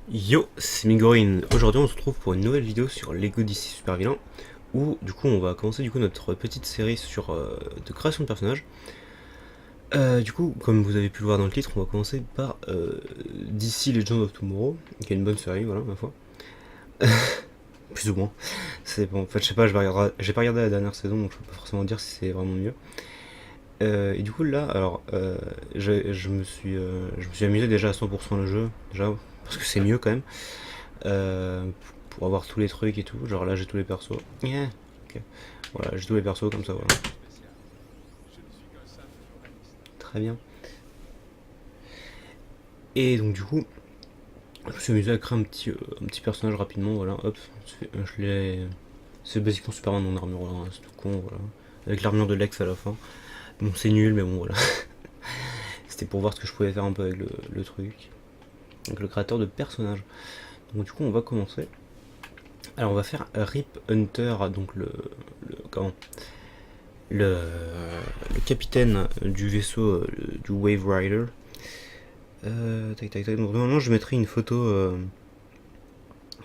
Yo, c'est Migorine. Aujourd'hui on se retrouve pour une nouvelle vidéo sur Lego DC Super Villain où du coup on va commencer notre petite série sur de création de personnages. Du coup, comme vous avez pu le voir dans le titre, on va commencer par DC Legend of Tomorrow, qui est une bonne série, voilà, ma foi. Plus ou moins. C'est bon, en fait, je sais pas, j'ai pas regardé la dernière saison, donc je peux pas forcément dire si c'est vraiment mieux. Et du coup, là, alors, je me suis amusé déjà à 100% le jeu, déjà, parce que c'est mieux quand même. Euh, pour avoir tous les trucs et tout. Genre là, j'ai tous les persos. Yeah. Ok. Voilà, j'ai tous les persos comme ça, voilà. Très bien. Et donc, du coup, je me suis amusé à créer un petit personnage rapidement, voilà, hop. Je l'ai. C'est basiquement Superman en armure, hein, c'est tout con, voilà. Avec l'armure de Lex à la fin. Bon, c'est nul, mais bon, voilà. C'était pour voir ce que je pouvais faire un peu avec le truc. Donc, le créateur de personnage. Donc, du coup, on va commencer. Alors, on va faire Rip Hunter, donc comment le, le capitaine du vaisseau du Wave Rider. Tac tac tac. Donc, normalement, je mettrai une photo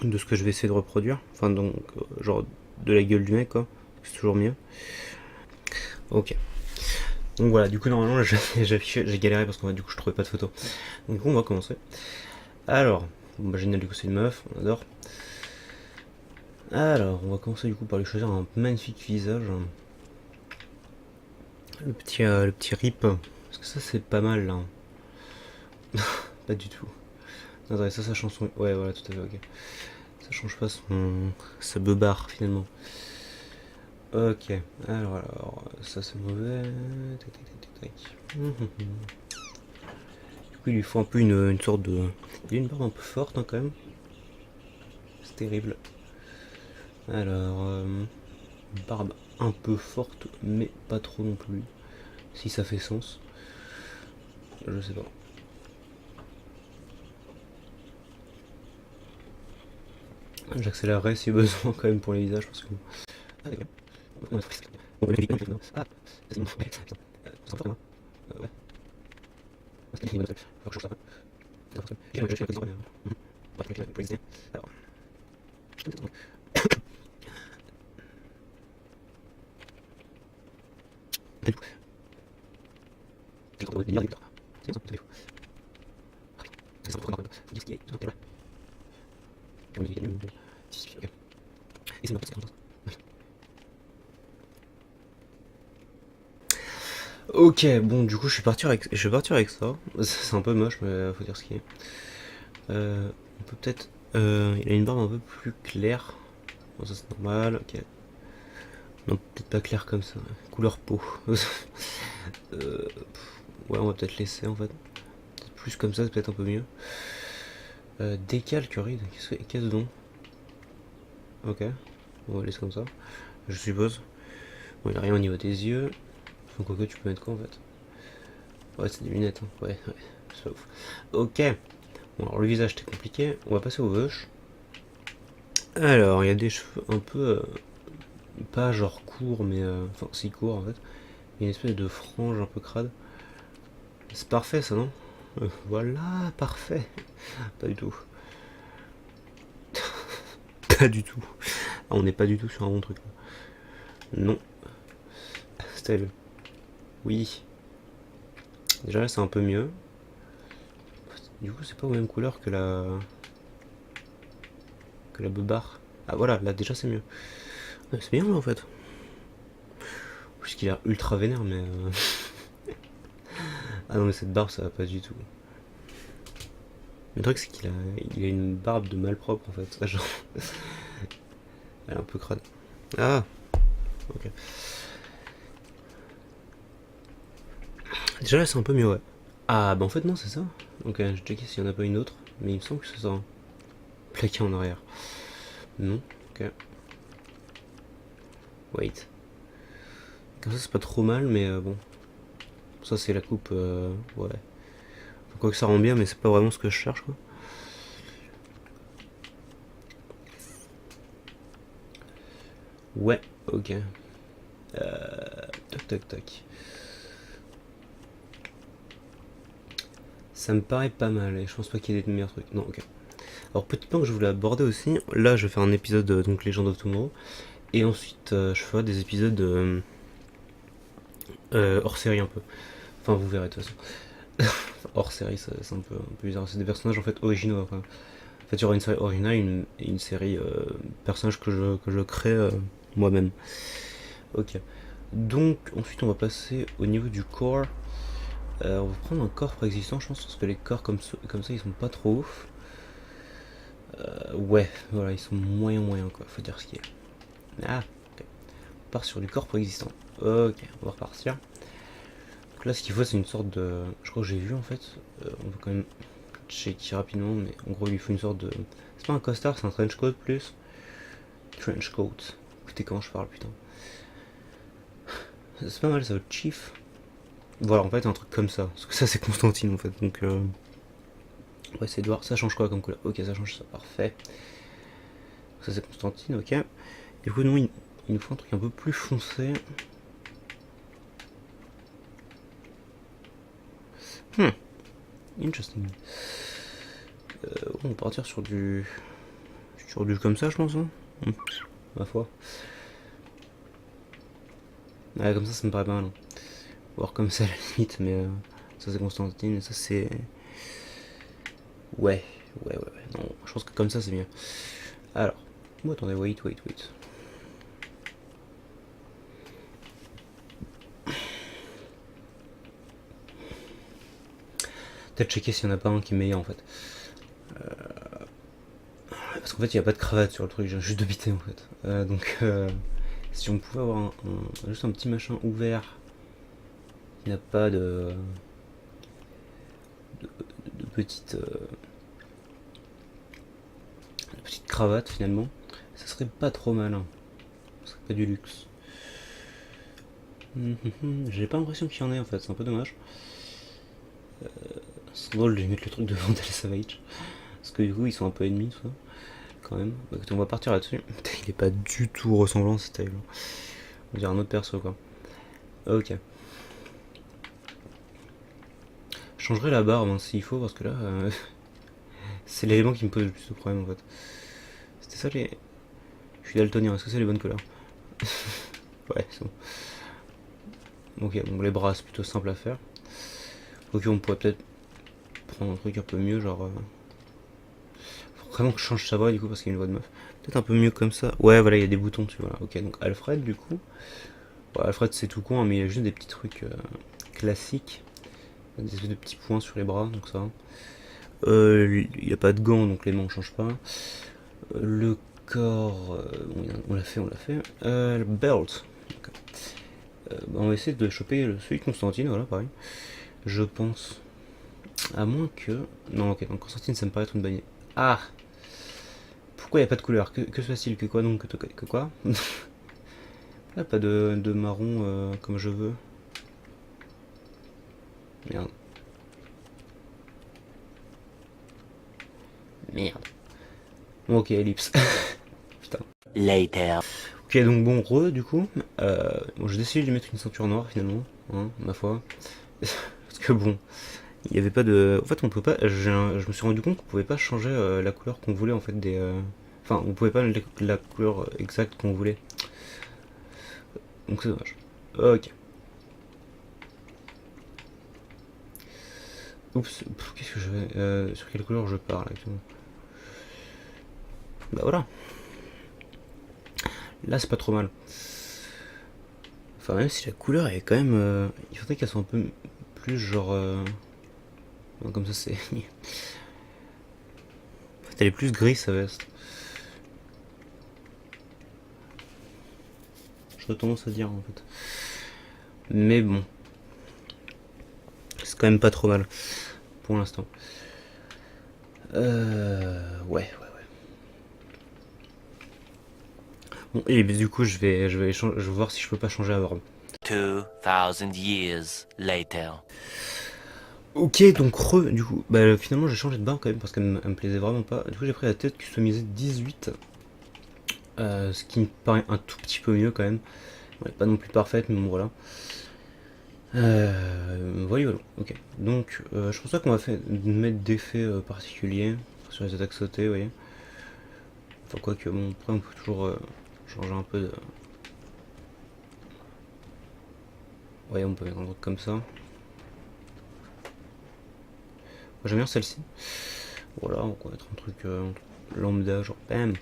de ce que je vais essayer de reproduire. Enfin, donc, genre de la gueule du mec, quoi. C'est toujours mieux. Ok. Donc voilà, du coup, normalement, j'ai galéré parce qu'en fait, du coup, je trouvais pas de photo. Donc, du coup, on va commencer. Alors, bon, bah, génial, du coup, c'est une meuf, on adore. Alors, on va commencer du coup par lui choisir un magnifique visage. Le petit rip. Parce que ça, c'est pas mal là. Pas du tout. Attendez, ça change son. Ouais, voilà, tout à fait, ok. Ça change pas sa beubare finalement. Ok, ça c'est mauvais. Tac, tac, tac, tac, tac. Du coup, il lui faut un peu une sorte de. Il a une barbe un peu forte hein, quand même. C'est terrible. Alors, barbe un peu forte, mais pas trop non plus. Si ça fait sens. Je sais pas. J'accélérerai si besoin quand même pour les visages parce que. Ah, d'accord. Ah, c'est bon. C'est important, ouais. Parce qu'il y a une bonne alors, je trouve ça. J'ai fait quelques ans, mais. Pour exister. Alors. Du coup, c'est quand on va lire des livres. C'est ça, c'est fou. C'est ça, on va dire ce qui est. C'est vrai. Comme il y a une. Ok. Et c'est n'importe quoi. Ok, bon, du coup, je vais partir avec ça. C'est un peu moche, mais faut dire ce qui est. On peut peut-être. Il a une barbe un peu plus claire. Bon, ça c'est normal, ok. Non, peut-être pas clair comme ça. Couleur peau. Ouais, on va peut-être laisser en fait. Peut-être plus comme ça, c'est peut-être un peu mieux. Décalque ride, qu'est-ce donc? Ok, on va laisser comme ça, je suppose. Bon, il a rien au niveau des yeux. Enfin, quoi que tu peux mettre quoi en fait? Ouais, c'est des lunettes, hein. Ouais, c'est pas ouf. Ok, bon, alors le visage c'était compliqué. On va passer au veuche. Alors, il y a des cheveux un peu. Pas genre courts, mais. Enfin, si courts en fait. Il y a une espèce de frange un peu crade. C'est parfait ça, non? Voilà, parfait. Pas du tout. Pas du tout. Ah, on n'est pas du tout sur un bon truc. Non. Style. Oui. Déjà là c'est un peu mieux. Du coup c'est pas aux mêmes couleurs que la beubare. Ah voilà, là déjà c'est mieux. Ouais, c'est bien là en fait. Puisqu'il a ultra vénère mais... Ah non mais cette barbe ça va pas du tout. Le truc c'est il a une barbe de malpropre en fait. Genre... Elle est un peu crade. Ah ok. Déjà là c'est un peu mieux ouais. Ah bah en fait non c'est ça. Ok, j'ai checké s'il y en a pas une autre. Mais il me semble que c'est ça. Plaqué en arrière. Non, ok. Wait. Comme ça c'est pas trop mal mais bon. Ça c'est la coupe, ouais. Quoi que ça rend bien mais c'est pas vraiment ce que je cherche quoi. Ouais, ok. Tac tac tac. Ça me paraît pas mal et je pense pas qu'il y ait des meilleurs trucs. Non, ok. Alors petit point que je voulais aborder aussi, là je vais faire un épisode donc Legend of Tomorrow, et ensuite je ferai des épisodes hors série un peu. Enfin vous verrez de toute façon. Hors série c'est un peu bizarre, c'est des personnages en fait originaux. Enfin. En fait il y aura une série originale et une série personnages que je crée moi-même. Ok. Donc ensuite on va passer au niveau du corps. On va prendre un corps préexistant je pense parce que les corps comme ça ils sont pas trop ouf. Ouais, voilà, ils sont moyens quoi, faut dire ce qu'il y a. Ah, ok. On part sur du corps préexistant. Ok, on va repartir. Donc là, ce qu'il faut, c'est une sorte de. Je crois que j'ai vu en fait. On va quand même checker rapidement, mais en gros, il lui faut une sorte de. C'est pas un costard, c'est un trench coat plus. Trench coat. Écoutez, comment je parle, putain. C'est pas mal ça, le chief. Voilà, en fait, un truc comme ça. Parce que ça, c'est Constantine en fait. Donc, on va essayer de voir. Ça change quoi comme couleur? Ok, ça change ça, parfait. Ça, c'est Constantine, ok. Du coup, nous, il nous faut un truc un peu plus foncé. Interesting. On va partir sur du. Sur du comme ça, je pense, hein. Ma foi. Ouais, comme ça me paraît pas mal. Hein. Voir comme ça à la limite, mais ça c'est Constantine, et ça c'est. Ouais. Non, je pense que comme ça c'est mieux. Alors. Oh, attendez, wait. Peut-être checker s'il y en a pas un qui est meilleur en fait. Parce qu'en fait, il n'y a pas de cravate sur le truc, j'ai juste de biter en fait. Donc, si on pouvait avoir juste un petit machin ouvert qui n'a pas de petite, petite cravate finalement, ça serait pas trop mal. Hein. Ça serait pas du luxe. J'ai pas l'impression qu'il y en ait en fait, c'est un peu dommage. C'est drôle de mettre le truc devant Vandal Savage. Parce que du coup, ils sont un peu ennemis, tout ça. Quand même. Bah, écoutez, on va partir là-dessus. Il est pas du tout ressemblant, ce style. On dirait un autre perso, quoi. Ok. Je changerai la barre hein, s'il faut, parce que là, c'est l'élément qui me pose le plus de problèmes en fait. C'était ça les. Je suis daltonien, est-ce que c'est les bonnes couleurs? Ouais, c'est bon. Ok, donc les bras c'est plutôt simple à faire. Ok, on pourrait peut-être prendre un truc un peu mieux, genre. Faut vraiment que je change sa voix du coup parce qu'il y a une voix de meuf. Peut-être un peu mieux comme ça. Ouais, voilà, il y a des boutons dessus, voilà. Ok, donc Alfred du coup. Bon, Alfred c'est tout con, hein, mais il y a juste des petits trucs classiques. Des espèces de petits points sur les bras, donc ça. Il n'y a pas de gants, donc les mains on change pas. Le corps, on l'a fait. Le belt. Bah, on va essayer de choper celui de Constantine, voilà, pareil. Je pense. À moins que. Non, ok, donc Constantine, ça me paraît être une bonne idée. Ah. Pourquoi il n'y a pas de couleur? Que se passe-t-il? Que quoi donc? Que quoi? Là, pas de marron comme je veux. Merde. Merde. Bon, ok, ellipse. Putain. Later. Ok, donc bon, du coup. Bon, j'ai décidé de lui mettre une ceinture noire finalement, hein, ma foi. Parce que bon, il n'y avait pas de. En fait, on peut pas. Je me suis rendu compte qu'on pouvait pas changer la couleur qu'on voulait en fait des. Enfin, on pouvait pas la couleur exacte qu'on voulait. Donc c'est dommage. Ok. Oups, qu'est-ce que je vais. Sur quelle couleur je pars là actuellement? Bah voilà. Là, c'est pas trop mal. Enfin, même si la couleur est quand même. Il faudrait qu'elle soit un peu plus genre. Non, comme ça, c'est. En fait, elle est plus grise sa veste. J'aurais tendance à dire en fait. Mais bon. C'est quand même pas trop mal. Pour l'instant. Ouais. Bon, et du coup, je vais voir si je peux pas changer la barbe. 2000 years later. Ok, donc du coup, bah finalement j'ai changé de barbe quand même parce qu'elle me plaisait vraiment pas. Du coup, j'ai pris la tête customisée 18, ce qui me paraît un tout petit peu mieux quand même. Elle est pas non plus parfaite, mais bon voilà. Voilà, ok. Donc, je pense pas qu'on va mettre d'effet particulier. sur les attaques sautées, vous voyez. Enfin, quoi que, bon, après, on peut toujours changer un peu de. Ouais, on peut mettre un truc comme ça. Moi, j'aime bien celle-ci. Voilà, on va mettre un truc lambda, genre bam.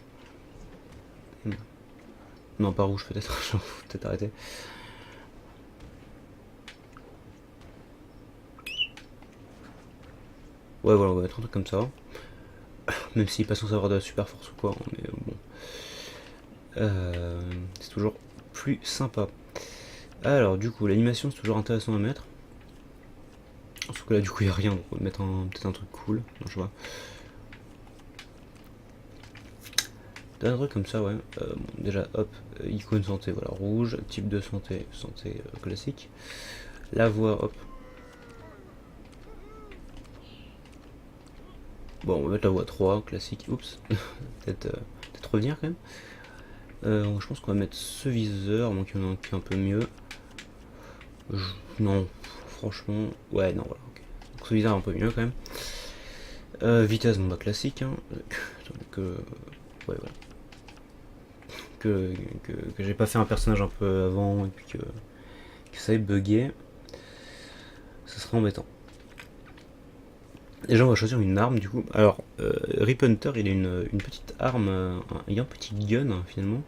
Non, pas rouge peut-être, j'en faut peut-être arrêter. Ouais, voilà, on va mettre un truc comme ça. Même s'il n'est pas censé avoir de la super force ou quoi, hein, mais bon. C'est toujours plus sympa. Alors, du coup, l'animation, c'est toujours intéressant à mettre. Sauf que là, du coup, il n'y a rien, donc on va mettre peut-être un truc cool. Non, je vois. Un truc comme ça, ouais. Bon, déjà, hop, icône santé, voilà, rouge. Type de santé, santé classique. La voix, hop. Bon, on va mettre la voix 3, classique. Oups. peut-être revenir quand même. Je pense qu'on va mettre ce viseur, donc il y en a un qui est un peu mieux. Non, franchement, ouais, non, voilà. Okay. Donc ce viseur est un peu mieux quand même. Vitesse, bon bah classique. Hein. Ouais, voilà. Que j'ai pas fait un personnage un peu avant et puis que ça ait bugué, ça serait embêtant. Déjà on va choisir une arme du coup. Alors Rip Hunter il a une petite arme, il y a un petit gun hein, finalement,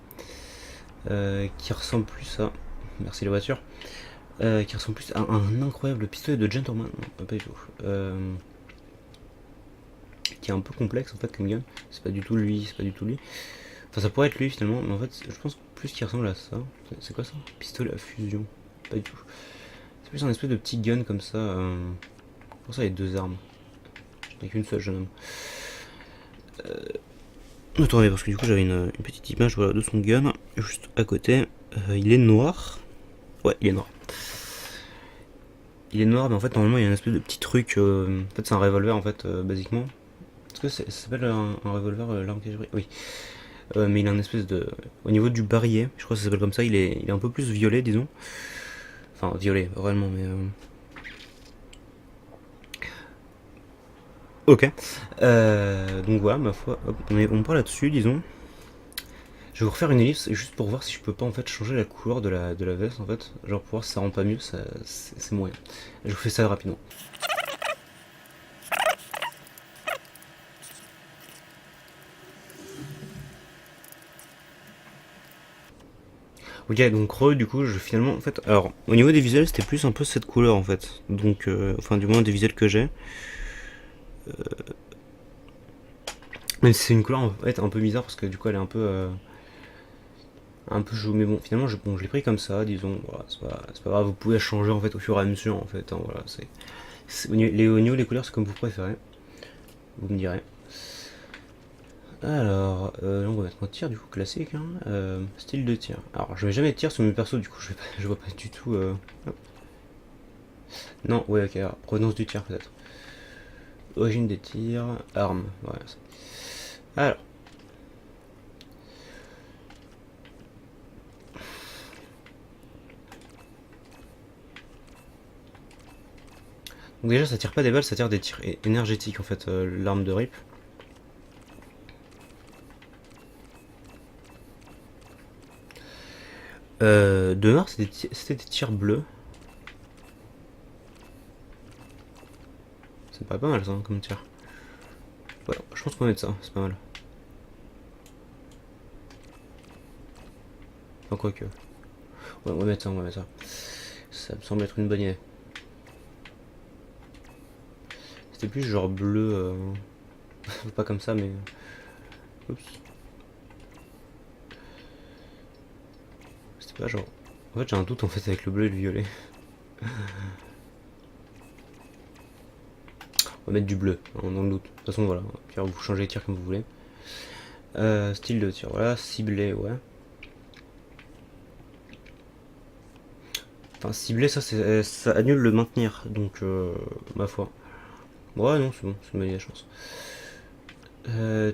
qui ressemble plus à. Merci la voiture. Qui ressemble plus à un incroyable pistolet de gentleman. Non, pas du tout. Qui est un peu complexe en fait comme gun. C'est pas du tout lui, c'est pas du tout lui. Enfin ça pourrait être lui finalement, mais en fait je pense plus qu'il ressemble à ça. C'est quoi ça? Pistolet à fusion. Pas du tout. C'est plus un espèce de petit gun comme ça. Pour ça il y a deux armes. Avec une seule jeune homme. Attendez parce que du coup j'avais une petite image voilà, de son gun. Juste à côté. Il est noir. Ouais il est noir. Il est noir mais en fait normalement il y a une espèce de petit truc. En fait c'est un revolver en fait basiquement. Est-ce que ça s'appelle un revolver l'arme que j'ai pris? Oui. Mais il a une espèce de. Au niveau du barillet, je crois que ça s'appelle comme ça, il est un peu plus violet, disons. Enfin, violet, réellement, mais. Ok. Donc voilà, ma foi, hop, on part là-dessus, disons. Je vais vous refaire une ellipse juste pour voir si je peux pas en fait changer la couleur de la veste en fait. Genre pour voir si ça rend pas mieux, c'est moyen. Je vous fais ça rapidement. Ok, donc du coup, finalement, en fait, alors, au niveau des visuels, c'était plus un peu cette couleur, en fait. Donc, enfin, du moins, des visuels que j'ai. Même si c'est une couleur, en fait, un peu bizarre, parce que du coup, elle est un peu jaune. Mais bon, finalement, je l'ai pris comme ça, disons. Voilà, c'est pas grave, vous pouvez changer, en fait, au fur et à mesure, en fait. Hein, voilà, au niveau des couleurs, c'est comme vous préférez. Vous me direz. Alors, là on va mettre un tir du coup classique, hein. Style de tir. Alors, je vais jamais de tir sur mes persos, du coup, je vois pas du tout. Non, ouais, ok, alors, provenance du tir peut-être. Origine des tirs, armes, voilà. Alors. Donc, déjà, ça tire pas des balles, ça tire des tirs énergétiques en fait, l'arme de Rip. De mémoire, c'était des tirs bleus. Ça me paraît pas mal ça, hein, comme tir. Ouais, je pense qu'on va mettre ça, c'est pas mal. Enfin, quoi que. Ouais, on va mettre ça, on va mettre ça. Ça me semble être une bonne idée. C'était plus genre bleu. Pas comme ça, mais. Oups. C'était pas genre. En fait, j'ai un doute en fait avec le bleu et le violet. On va mettre du bleu, hein, dans le doute. De toute façon, voilà. Puis vous changez les tirs comme vous voulez. Style de tir, voilà. Ciblé, ouais. Enfin, cibler, ça annule le maintenir, donc ma foi. Ouais, non, c'est bon, c'est une bonne idée, je pense.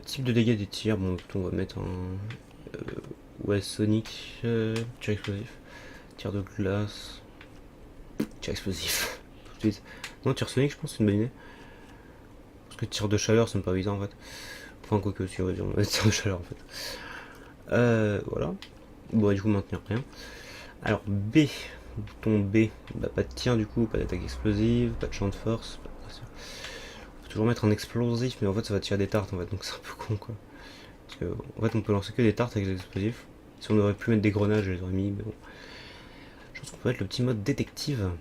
Type de dégâts des tirs, bon, on va mettre un. Ouais, Sonic, tir explosif, tir de glace, tir explosif, tout de suite. Non, tir Sonic, je pense, c'est une bonne idée. Le tir de chaleur, ça me paraît bizarre en fait. Enfin, quoi que si, on va dire, on va tir de chaleur en fait. Voilà. Bon, du coup, maintenir rien. Alors, B. Bouton B. Bah, pas de tir du coup, pas d'attaque explosive, pas de champ de force. Faut toujours mettre un explosif, mais en fait, ça va tirer des tartes en fait, donc c'est un peu con quoi. Parce que, en fait, on peut lancer que des tartes avec des explosifs. Si on aurait pu mettre des grenades, je les aurais mis, mais bon. Je pense qu'on peut mettre le petit mode détective.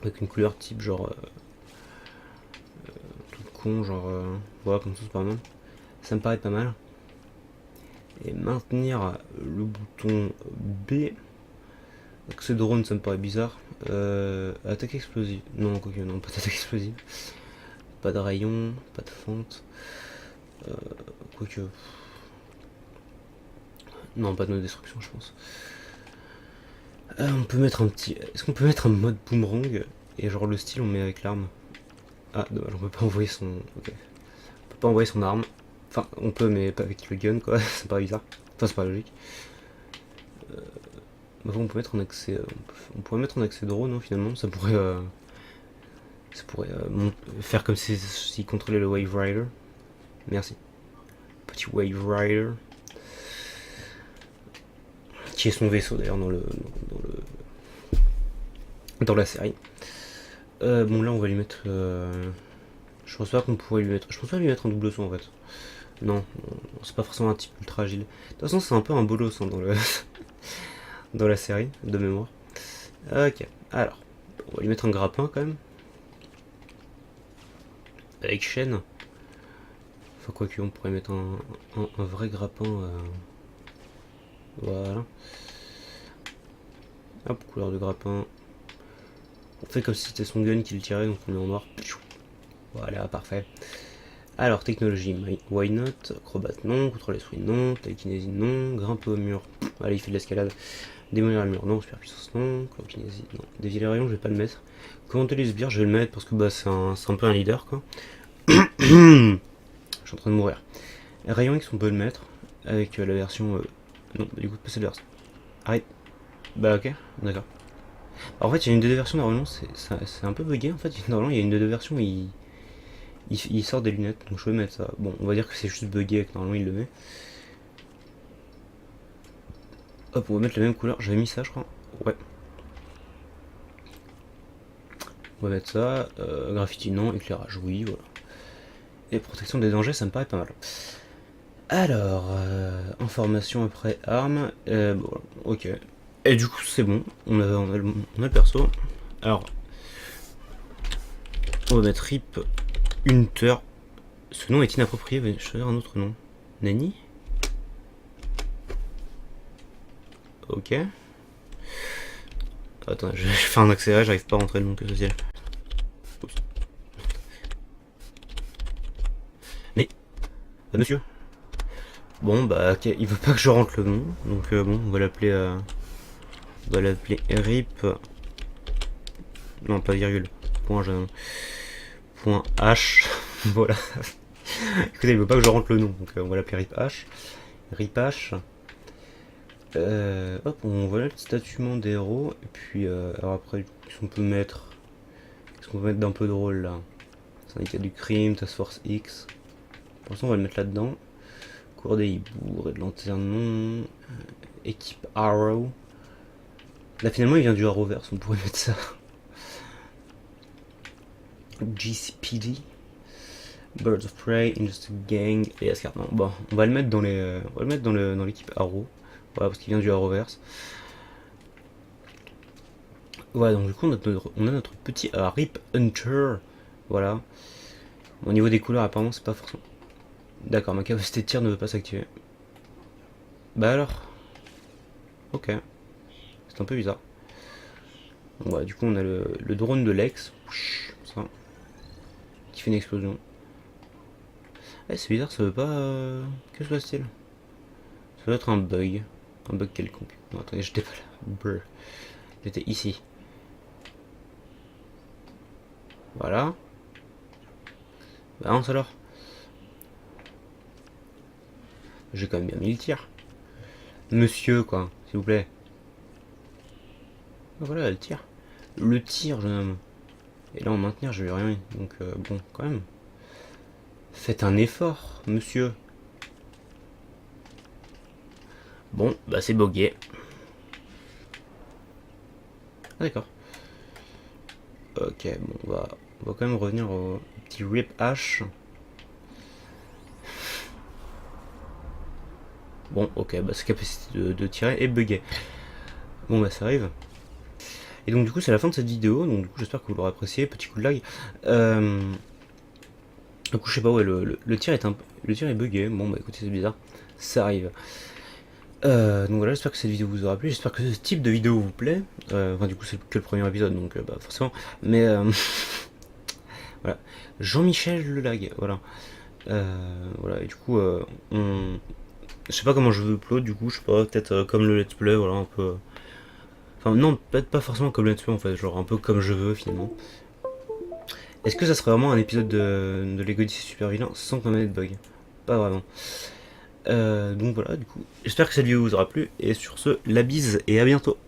Avec une couleur type genre. Tout con, genre. Voilà, comme ça, c'est pas mal. Ça me paraît pas mal. Et maintenir le bouton B. Accès drone, ça me paraît bizarre. Attaque explosive. Non, quoique, non, pas d'attaque explosive. Pas de rayon, pas de fente. Quoique. Non, pas de mode destruction, je pense. On peut mettre un petit. Est-ce qu'on peut mettre un mode boomerang? Et genre le style, on met avec l'arme. Ah, dommage, on peut pas envoyer son. Ok. On peut pas envoyer son arme. Enfin, on peut, mais pas avec le gun, quoi. C'est pas bizarre. Enfin, c'est pas logique. On peut mettre en accès. On pourrait mettre en accès drone, hein, finalement. Ça pourrait. Faire comme s'il contrôlait le Wave Rider. Merci. Petit Wave Rider. Qui est son vaisseau d'ailleurs dans la série. Bon là on va lui mettre. Je pense pas qu'on pourrait lui mettre. Je pense pas lui mettre un double saut en fait. Non, c'est pas forcément un type ultra agile. De toute façon c'est un peu un bolos hein, dans la série de mémoire. Ok, alors on va lui mettre un grappin quand même. Avec chaîne. Enfin quoi que on pourrait mettre un vrai grappin. Voilà. Hop, couleur de grappin. On fait comme si c'était son gun qui le tirait, donc on met en noir. Voilà, parfait. Alors, technologie, why not? Acrobat non, contrôle l'esprit non, télékinésie non, grimper au mur. Allez, il fait de l'escalade. Démolir le mur non, superpuissance non, télékinésie non. Dévier les rayons, je vais pas le mettre. Commenter les sbires, je vais le mettre parce que bah, c'est un peu un leader quoi. Je suis en train de mourir. Les rayons X, on peut le mettre avec la version. Non, du coup, passer de version. Arrête. Bah, ok, d'accord. En fait, il y a une des deux versions normalement, c'est un peu bugué en fait. Normalement, il y a une des deux versions, il sort des lunettes, donc je vais mettre ça. Bon, on va dire que c'est juste bugué, que normalement il le met. Hop, on va mettre la même couleur. J'avais mis ça, je crois. Ouais. On va mettre ça. Graffiti non, éclairage oui, voilà. Et protection des dangers, ça me paraît pas mal. Alors, information après arme. Bon, ok. Et du coup, c'est bon. On a le perso. Alors, on va mettre RIP Hunter. Ce nom est inapproprié, je vais choisir un autre nom. Nani? Ok. Attends, je vais faire un accéléré, j'arrive pas à rentrer le nom que social. Oups. Mais, monsieur. Bon, bah, ok, il veut pas que je rentre le nom, donc bon, on va l'appeler. On va l'appeler RIP. Non, pas virgule. Point H. Voilà. Écoutez, il veut pas que je rentre le nom, donc on va l'appeler RIP H. RIP H. Hop, on va là le statuement des héros. Et puis, alors après, qu'est-ce qu'on peut mettre? Qu'est-ce qu'on peut mettre d'un peu drôle là? Syndicat du crime, Task Force X. Pour l'instant, on va le mettre là-dedans. Cours des hiboux, Red Lantern, non. Équipe Arrow. Là, finalement, il vient du Arrowverse, on pourrait mettre ça. GCPD. Birds of Prey, Injustice Gang et Asgard. Non, bon, on va le mettre dans les, on va le mettre dans l'équipe Arrow. Voilà, parce qu'il vient du Arrowverse. Voilà, donc du coup, on a notre petit RIP Hunter. Voilà. Au niveau des couleurs, apparemment, c'est pas forcément. D'accord, ma capacité de tir ne veut pas s'activer. Bah alors. Ok. C'est un peu bizarre. Bon, voilà, du coup, on a le drone de Lex. Ça. Qui fait une explosion. Eh, c'est bizarre, ça veut pas. Que se passe-t-il? Ça doit être un bug. Un bug quelconque. Non, attendez, j'étais pas là. Brr. J'étais ici. Voilà. Balance alors. J'ai quand même bien mis le tir. Monsieur, quoi, s'il vous plaît. Voilà, le tir. Le tir, jeune homme. Et là en maintenir j'ai eu rien, donc bon quand même. Faites un effort, monsieur. Bon, bah c'est bugué. Ah, d'accord. Ok, bon, on va quand même revenir au petit rip hash. Bon, ok, bah sa capacité de tirer est buggée. Bon, bah ça arrive. Et donc du coup c'est la fin de cette vidéo, donc du coup j'espère que vous l'aurez apprécié, petit coup de lag. Du coup je sais pas, ouais, le tir est le tir est bugué, bon bah écoutez c'est bizarre, ça arrive. Donc voilà, j'espère que cette vidéo vous aura plu, j'espère que ce type de vidéo vous plaît. Enfin du coup c'est que le premier épisode, donc bah forcément. Mais voilà, Jean-Michel le lag, voilà. Voilà, et du coup je sais pas comment je veux upload, du coup je sais pas, peut-être comme le let's play, voilà, un peu... Enfin non, peut-être pas forcément comme le let's play en fait, genre un peu comme je veux finalement. Est-ce que ça serait vraiment un épisode de Lego DC Super Vilain sans qu'on ait de bug? Pas vraiment. Donc voilà, du coup, j'espère que cette vidéo vous aura plu, et sur ce, la bise, et à bientôt.